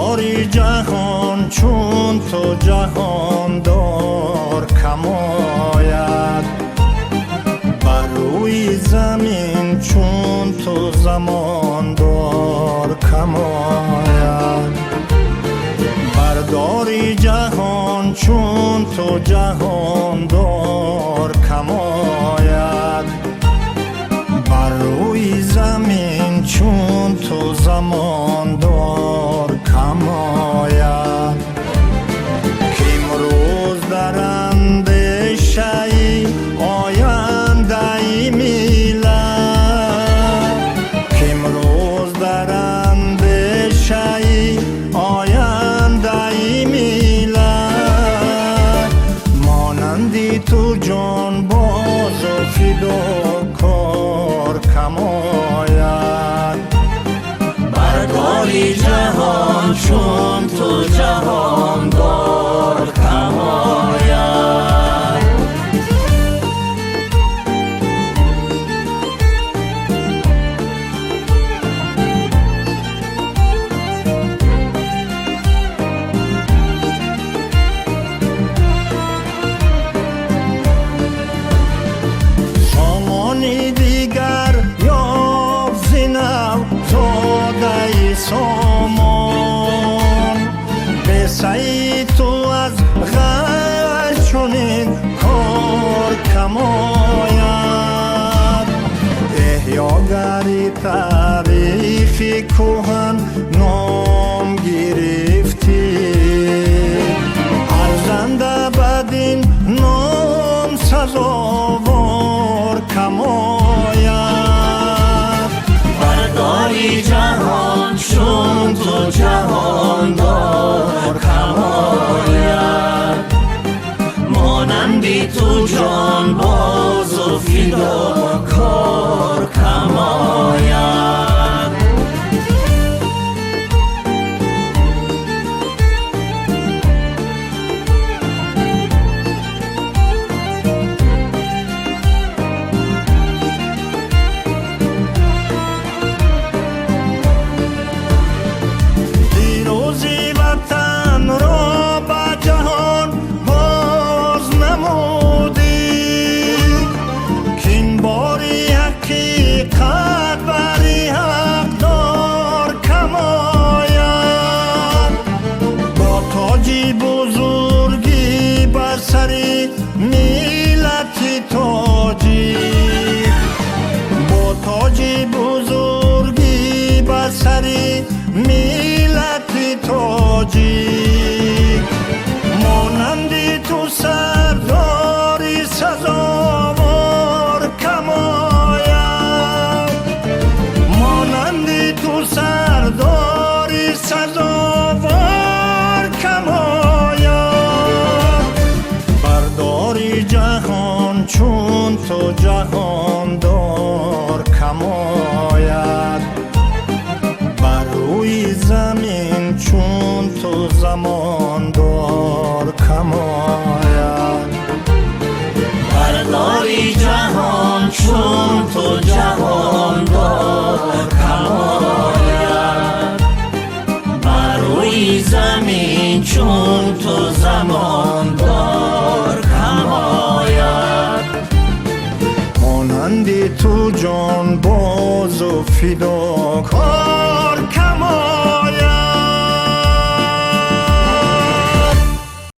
برداری جهان چون تو جهاندار کم آید، بر روی زمین چون تو زماندار کم آید. برداری جهان چون تو جهاندار کم آید، بر روی زمین چون تو زماندار کم آید. که امروز در اندیشه آینده میلاد، که امروز در اندیشه آینده میلاد، مانندی تو جان باز و فداکار کم آید. برداری جهان چون تو جهاندار کم آید. سامانی دیگر یاب زینب زاده سامان، بسی تو از غش چنین کار کم آید. احیاگری تاریخ کهن نام گرفتی، ارزنده بدین نام سزاوار کم آید. برداری جهان چون تو جهاندار کم آید، مانندی تو جان باز و فداکار کم آید. دیروزی وطن را به جهان باز نمودی، که این باری حقیقت بری حقدار کم آید. با تاجی بزرگی بر سری ملت تاجیک، با تاجی بزرگی بر سری ملت تاجیک، مانندی تو سرداری سزاوار کم آید. مانندی تو سرداری سزاوار کم آید. برداری جهان چون تو جهاندار کم آید، بر روی زمین چون تو زماندار کم آید. برداری جهان چون تو جهاندار کم آید، بر روی زمین چون تو زماندار کم آید. مانندی تو جان باز و فداکار کم